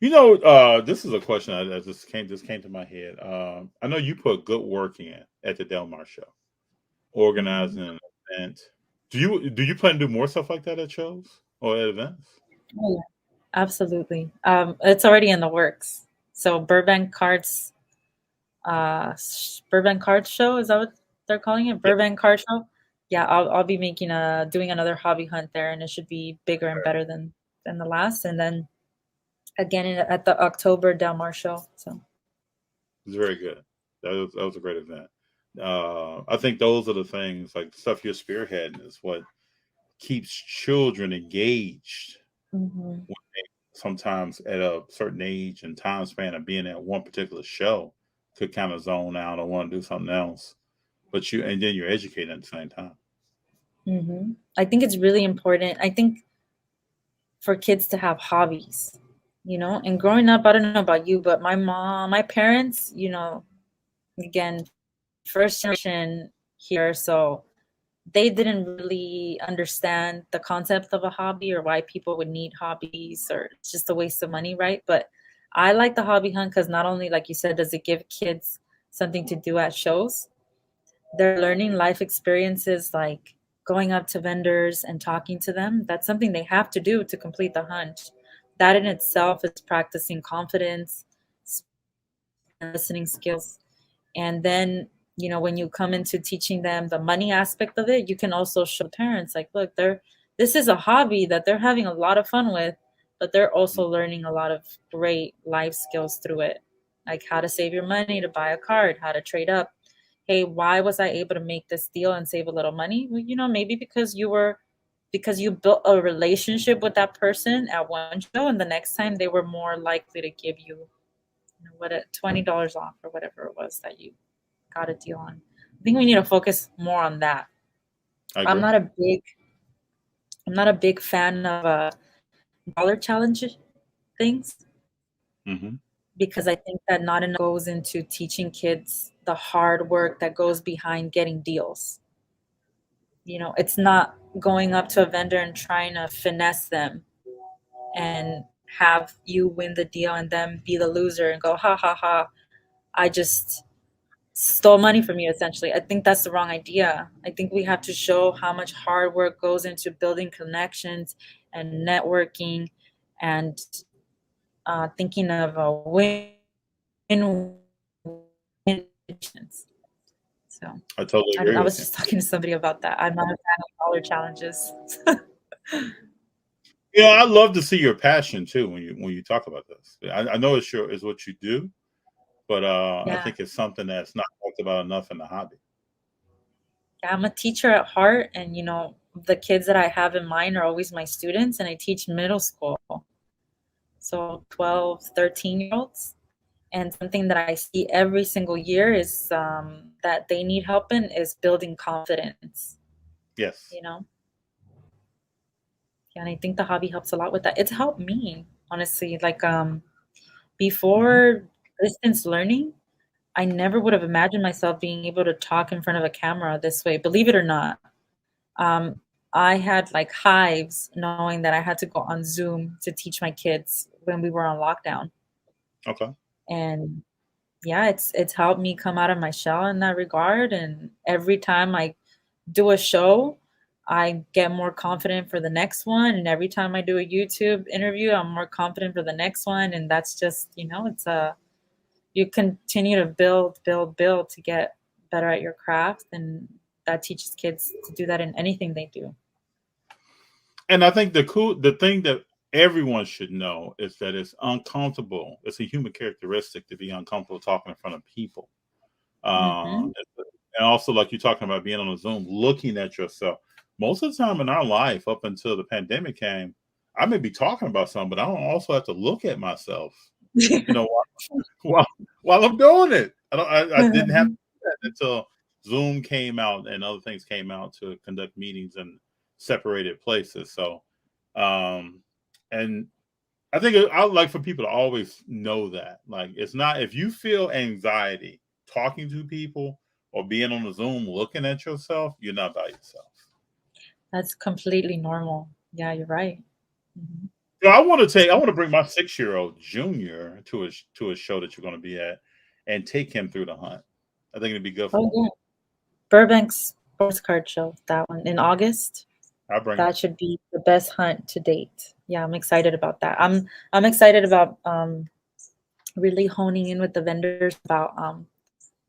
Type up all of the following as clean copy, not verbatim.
This is a question that just came to my head. I know you put good work in at the Delmar show, Mhm. organizing an event. Do you plan to do more stuff like that at shows or at events? Oh, yeah, absolutely. It's already in the works. So Burbank Card Show, is that what they're calling it? Yeah. Burbank Card Show. Yeah, I'll be doing another hobby hunt there, and it should be bigger and better than the last. And then again at the October Del Mar show. So. It's very good. That was a great event. I think those are the things like stuff you're spearheading is what keeps children engaged. Hmm. Sometimes at a certain age and time span of being at one particular show could kind of zone out or want to do something else. But and then you're educating at the same time. Hmm. I think it's really important. I think for kids to have hobbies, and growing up, I don't know about you, but my parents, again, first generation here, so they didn't really understand the concept of a hobby or why people would need hobbies or it's just a waste of money, right? But I like the hobby hunt because not only, like you said, does it give kids something to do at shows, they're learning life experiences like going up to vendors and talking to them. That's something they have to do to complete the hunt. That in itself is practicing confidence, speaking and listening skills. And then, when you come into teaching them the money aspect of it, you can also show the parents like, look, this is a hobby that they're having a lot of fun with, but they're also learning a lot of great life skills through it, like how to save your money to buy a card, how to trade up. Hey, why was I able to make this deal and save a little money? Well, maybe because you built a relationship with that person at one show, and the next time they were more likely to give you, what, $20 off or whatever it was that you got a deal on. I think we need to focus more on that. I I'm agree. not a big I'm not a big fan of dollar challenge things Hmm. because I think that not enough goes into teaching kids the hard work that goes behind getting deals. It's not going up to a vendor and trying to finesse them and have you win the deal and then be the loser and go, ha ha ha, I just stole money from you, essentially. I think that's the wrong idea. I think we have to show how much hard work goes into building connections and networking and thinking of a win-win situations. So I totally I don't. agree I with was you. just talking to somebody about that. I'm not a fan of dollar challenges. Yeah, I love to see your passion too when you talk about this. I know it's what you do, but I Yeah. think it's something that's not talked about enough in the hobby. Yeah, I'm a teacher at heart, and the kids that I have in mind are always my students, and I teach middle school. So 12, 13-year olds. And something that I see every single year is that they need help in is building confidence, Yes. you know? Yeah, and I think the hobby helps a lot with that. It's helped me, honestly. Like before distance learning, I never would have imagined myself being able to talk in front of a camera this way, believe it or not. Um, I had like hives knowing that I had to go on Zoom to teach my kids when we were on lockdown. Okay. And yeah, it's helped me come out of my shell in that regard. And every time I do a show, I get more confident for the next one. And every time I do a YouTube interview, I'm more confident for the next one. And that's just, it's you continue to build, build, build to get better at your craft. And that teaches kids to do that in anything they do. And I think the thing that everyone should know is that it's uncomfortable. It's a human characteristic to be uncomfortable talking in front of people. Uh, Hmm. and also, like you're talking about being on a Zoom, looking at yourself. Most of the time in our life, up until the pandemic came, I may be talking about something, but I don't also have to look at myself. You know, while while I'm doing it, I didn't have to do that until Zoom came out and other things came out to conduct meetings in separated places. So, um, and I think I would like for people to always know that, like, it's not if you feel anxiety talking to people or being on the Zoom looking at yourself, you're not by yourself. That's completely normal. Yeah, you're right. Hmm. So I want to bring my 6-year-old junior to a show that you're going to be at, and take him through the hunt. I think it'd be good Oh for him. yeah, Burbank's Sports Card Show, that one in August. I'll bring him. That should be the best hunt to date. Yeah, I'm excited about that. I'm excited about really honing in with the vendors about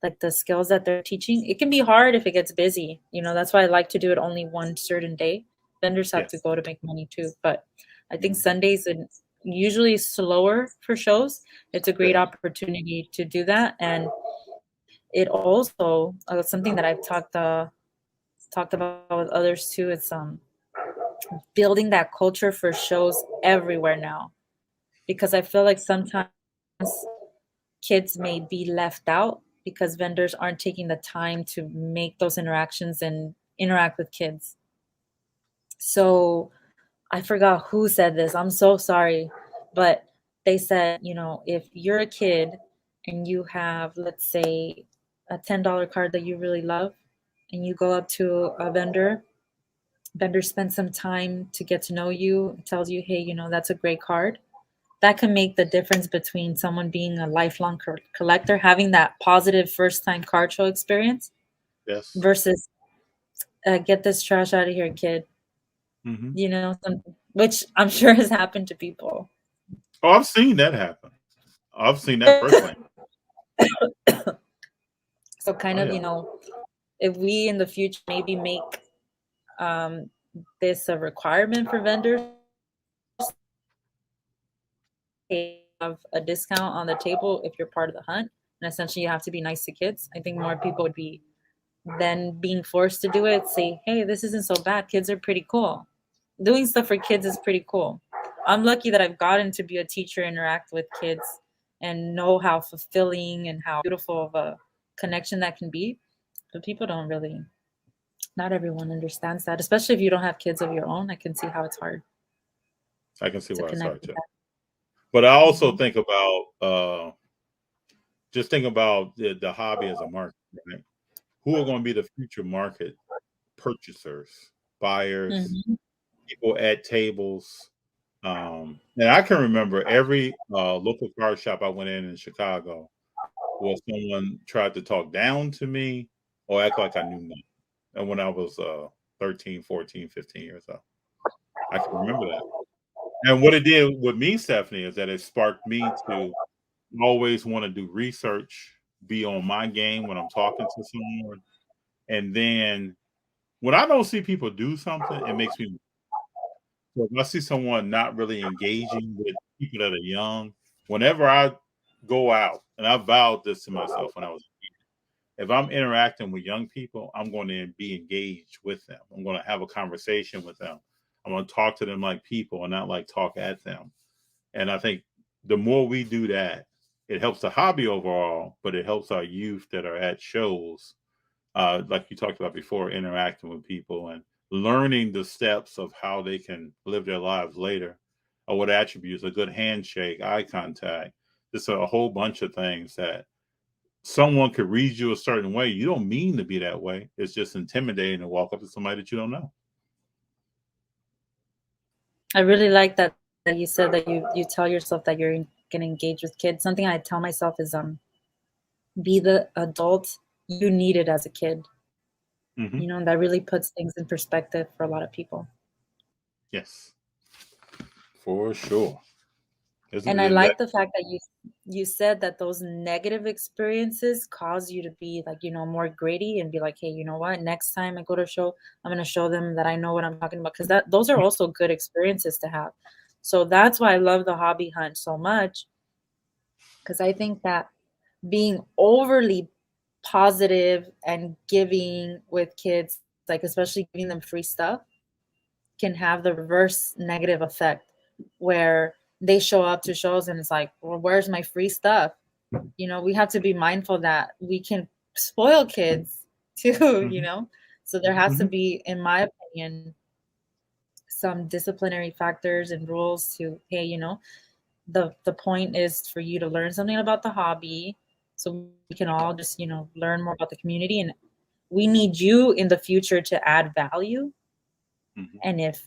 like the skills that they're teaching. It can be hard if it gets busy. That's why I like to do it only one certain day. Vendors have to Yes. go to make money too, but I think Mhm. Sundays and usually slower for shows. It's a great Yes. opportunity to do that, and it also something that I've talked about with others too. It's building that culture for shows everywhere now, because I feel like sometimes kids may be left out because vendors aren't taking the time to make those interactions and interact with kids. So I forgot who said this. I'm so sorry. But they said, if you're a kid and you have, let's say, a $10 card that you really love, and you go up to a vendor spends some time to get to know you, tells you, hey, that's a great card. That can make the difference between someone being a lifelong collector, having that positive first time card show experience, Yes. versus get this trash out of here, kid. Hmm. Which I'm sure has happened to people. Oh, I've seen that happen. I've seen that firsthand. So kind Oh of, yeah. if we in the future maybe make um, this a requirement for vendors, have a discount on the table if you're part of the hunt, and essentially you have to be nice to kids. I think more people would be then being forced to do it. Say, hey, this isn't so bad. Kids are pretty cool. Doing stuff for kids is pretty cool. I'm lucky that I've gotten to be a teacher, interact with kids, and know how fulfilling and how beautiful of a connection that can be. But people don't really, not everyone understands that, especially if you don't have kids of your own. I can see how it's hard I can see to why it's connect hard with too. that. But I also Hmm. think about just think about the hobby as a market, right? Who are going to be the future market purchasers, buyers, Hmm. people at tables? And I can remember every local card shop I went in Chicago where someone tried to talk down to me or act like I knew nothing. And when I was 13, 14, 15 years old, I can remember that. And what it did with me, Stephanie, is that it sparked me to always want to do research, be on my game when I'm talking to someone. And then when I don't see people do something, it makes me. So if I see someone not really engaging with people that are young, whenever I go out, and I vowed this to myself when I was, if I'm interacting with young people, I'm going to be engaged with them. I'm going to have a conversation with them. I'm going to talk to them like people and not like talk at them. And I think the more we do that, it helps the hobby overall, but it helps our youth that are at shows, like you talked about before, interacting with people and learning the steps of how they can live their lives later, or what attributes, a good handshake, eye contact, just a whole bunch of things that someone could read you a certain way. You don't mean to be that way. It's just intimidating to walk up to somebody that you don't know. I really like that you said that you tell yourself that you're gonna engage with kids. Something I tell myself is be the adult you needed as a kid. Hmm. And that really puts things in perspective for a lot of people. Yes, for sure. And I Isn't that? like the fact that you said that those negative experiences cause you to be like, more gritty and be like, hey, you know what? Next time I go to a show, I'm gonna show them that I know what I'm talking about. Because those are also good experiences to have. So that's why I love the hobby hunt so much. Because I think that being overly positive and giving with kids, like especially giving them free stuff, can have the reverse negative effect where they show up to shows and it's like, well, where's my free stuff? We have to be mindful that we can spoil kids too, Hmm. So there has to Hmm. be, in my opinion, some disciplinary factors and rules to, hey, the point is for you to learn something about the hobby so we can all just, learn more about the community, and we need you in the future to add value. Hmm. And if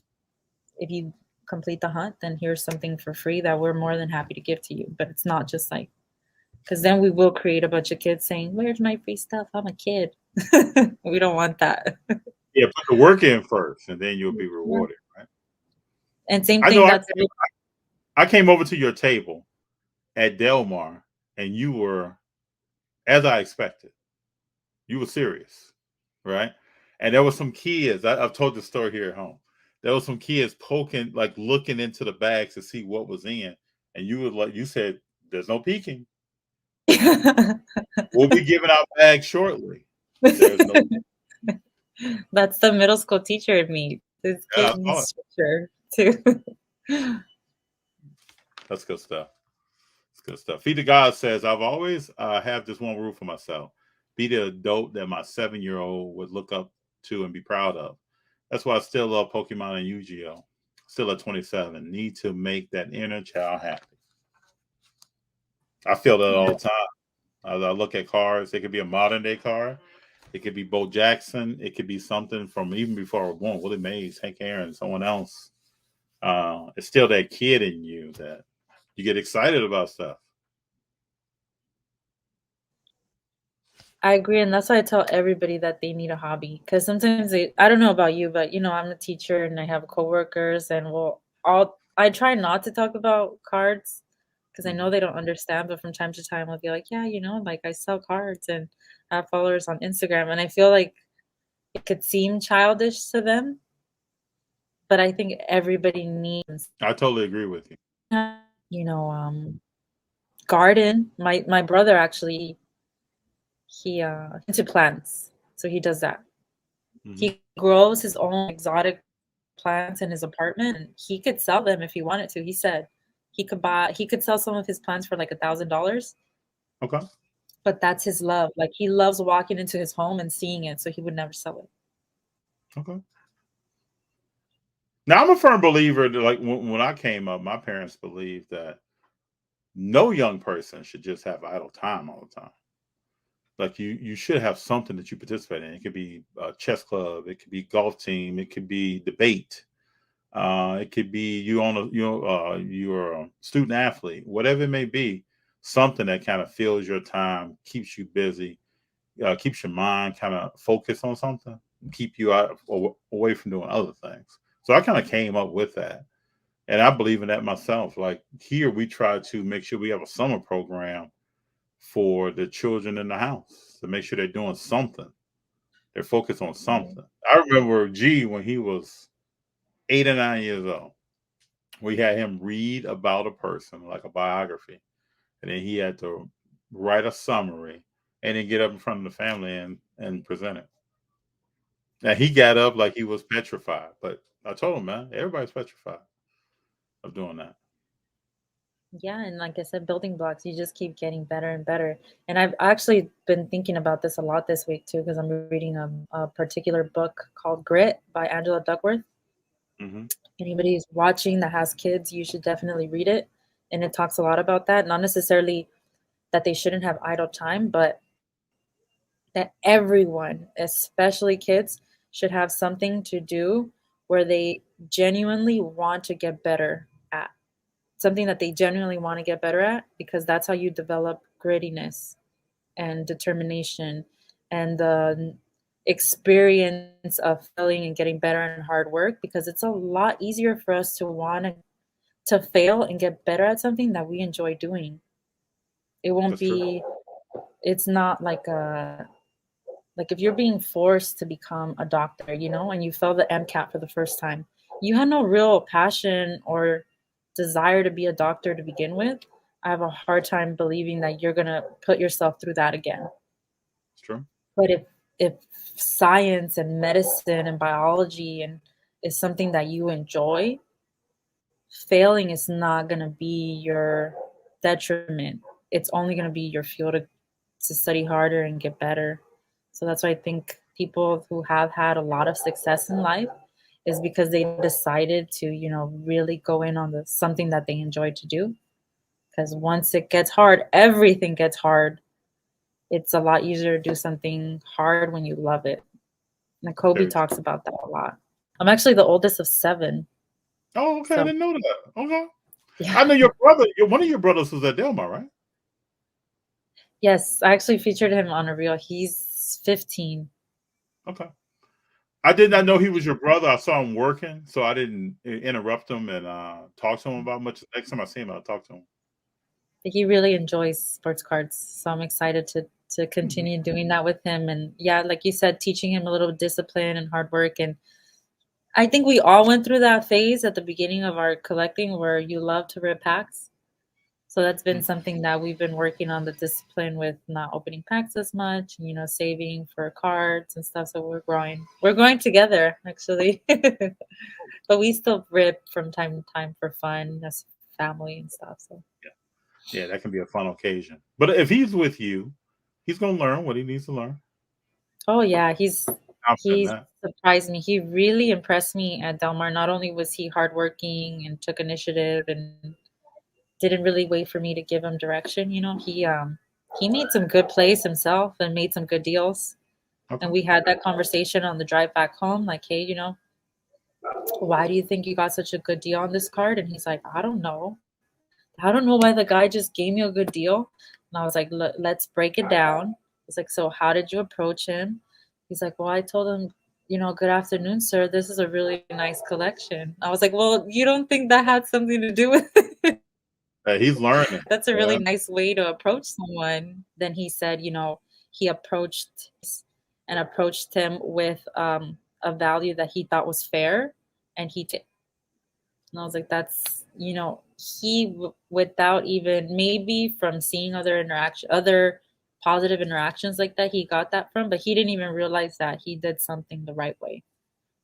you complete the hunt, then here's something for free that we're more than happy to give to you. But it's not just like, because then we will create a bunch of kids saying, "Where's my free stuff? I'm a kid." We don't want that. Yeah, put the work in first, and then you'll be rewarded, right? And same I know thing. That's I came over to your table at Del Mar, and you were, as I expected, you were serious, right? And there were some kids. I've told this story here at home. There were some kids poking, like looking into the bags to see what was in, and you were like, you said, "There's no peeking. We'll be giving out bags shortly." There's no. that's the middle school teacher in me. It's Yeah, I getting saw it. stricter too. That's good stuff. It's good stuff. Feed the God says, I've always have this one rule for myself: be the adult that my 7-year-old would look up to and be proud of. That's why I still love Pokemon and Yu-Gi-Oh. Still at 27. Need to make that inner child happy. I feel that all the time. As I look at cards, it could be a modern day card. It could be Bo Jackson. It could be something from even before I was born, Willie Mays, Hank Aaron, someone else. It's still that kid in you that you get excited about stuff. I agree, and that's why I tell everybody that they need a hobby. Because sometimes I don't know about you, but I'm a teacher and I have coworkers, and I try not to talk about cards because I know they don't understand. But from time to time, I'll be like, yeah, like I sell cards and I have followers on Instagram, and I feel like it could seem childish to them, but I think everybody needs, I totally agree with you. you know, um, garden. My brother actually he into plants, so he does that. Mm-hmm. He grows his own exotic plants in his apartment, and he could sell them if he wanted to. He said he could sell some of his plants for like $1,000. Okay. But that's his love. Like he loves walking into his home and seeing it, so he would never sell it. Okay. Now I'm a firm believer that, like when I came up, my parents believed that no young person should just have idle time all the time. Like you should have something that you participate in. It could be a chess club, it could be golf team, it could be debate, it could be you're a student athlete, whatever it may be. Something that kind of fills your time, keeps you busy, keeps your mind kind of focused on something, keep you away from doing other things. So I kind of came up with that. And I believe in that myself. Like here, we try to make sure we have a summer program for the children in the house to make sure they're doing something. They're focused on something. I remember G when he was 8 or 9 years old. We had him read about a person, like a biography, and then he had to write a summary and then get up in front of the family and present it. And he got up like he was petrified. But I told him, man, everybody's petrified of doing that. Yeah, and like I said, building blocks, you just keep getting better and better. And I've actually been thinking about this a lot this week too, because I'm reading a particular book called Grit by Angela Duckworth. Hmm. Anybody who's watching that has kids, you should definitely read it. And it talks a lot about that. Not necessarily that they shouldn't have idle time, but that everyone, especially kids, should have something to do where they genuinely want to get better at. Something that they genuinely want to get better at, because that's how you develop grittiness and determination and the experience of failing and getting better and hard work, because it's a lot easier for us to want to fail and get better at something that we enjoy doing. It won't That's true. be it's not like a like if you're being forced to become a doctor, and you fail the MCAT for the first time, you had no real passion or desire to be a doctor to begin with. I have a hard time believing that you're going to put yourself through that again. It's true. But if science and medicine and biology and is something that you enjoy, failing is not going to be your detriment. It's only going to be your fuel to study harder and get better. So that's why I think people who have had a lot of success in life is because they decided to, really go in on the something that they enjoy to do. Because once it gets hard, everything gets hard. It's a lot easier to do something hard when you love it. And Kobe Very true. talks about that a lot. I'm actually the oldest of seven. Oh, okay. I So didn't know that. Okay. I yeah. know your brother. One of your brothers was at Delmar, right? Yes, I actually featured him on a reel. He's 15. Okay. I did not know Mhm. he was your brother. I saw him working, so I didn't interrupt him and talk to him about much. Next time I see him, I'll talk to him. He really enjoys sports cards, so I'm excited to Mhm. continue doing that with him. And yeah, like you said, teaching him a little discipline and hard work. And I think we all went through that phase at the beginning of our collecting where you love to rip packs. So that's been Mm. something that we've been working on, the discipline with not opening packs as much, and, saving for cards and stuff. So we're growing. We're growing together, actually. But we still rip from time to time for fun as family and stuff. So Yeah, that can be a fun occasion. But if he's with you, he's gonna learn what he needs to learn. oh yeah, Confident in he that. surprised me. He really impressed me at Del Mar. Not only was he hardworking and took initiative and didn't really wait for me to give him direction, he made some good plays himself and made some good deals. And Okay. we had that conversation on the drive back home, like, hey, why do you think you got such a good deal on this card? And he's like, I don't know. I don't know why the guy just gave me a good deal. And I was like, let's break it down. It's like, so how did you approach him? He's like, well, I told him, good afternoon, sir. This is a really nice collection. I was like, well, you don't think that had something to do with it? He's learning. That's a really Yeah. nice way to approach someone. Then he said, he approached him with a value that he thought was fair, and and I was like, that's, without even maybe from seeing other positive interactions like that, he got that from, but he didn't even realize that he did something the right way,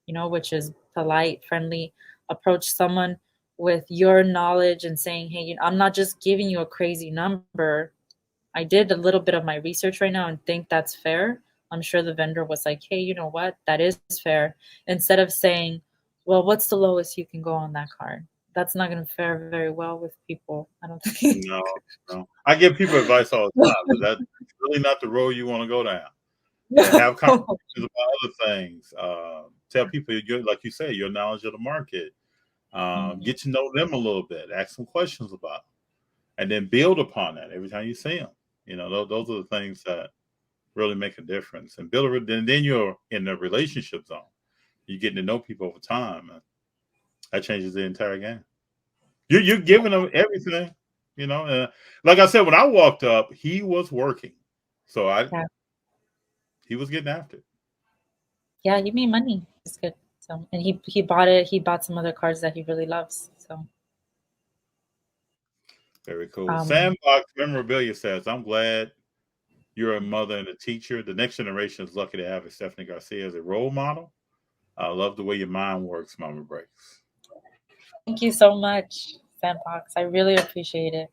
which is polite, friendly, approach someone with your knowledge and saying, hey, I'm not just giving you a crazy number. I did a little bit of my research right now and think that's fair. I'm sure the vendor was like, hey, you know what? That is fair. Instead of saying, well, what's the lowest you can go on that card? That's not going to fare very well with people, I don't think. No, no. I give people advice all the time, but that's really not the road you want to go down. Yeah, have No. conversations about other things. Tell people your, like you say, your knowledge of the market. Mhm. Get to know them a little bit. Ask some questions about them, and then build upon that every time you see them. Those are the things that really make a difference. And then you're in the relationship zone. You're getting to know people over time, and that changes the entire game. You're giving them everything. Like I said, when I walked up, he was working, so Yeah. he was getting after it. Yeah, he made money. It's good. So, and he bought some other cards that he really loves. So, Very cool. um, Sandbox Memorabilia says, I'm glad you're a mother and a teacher. The next generation is lucky to have a Stephanie Garcia as a role model. I love the way your mind works, Mama Breaks. thank you so much, Sandbox. I really appreciate it.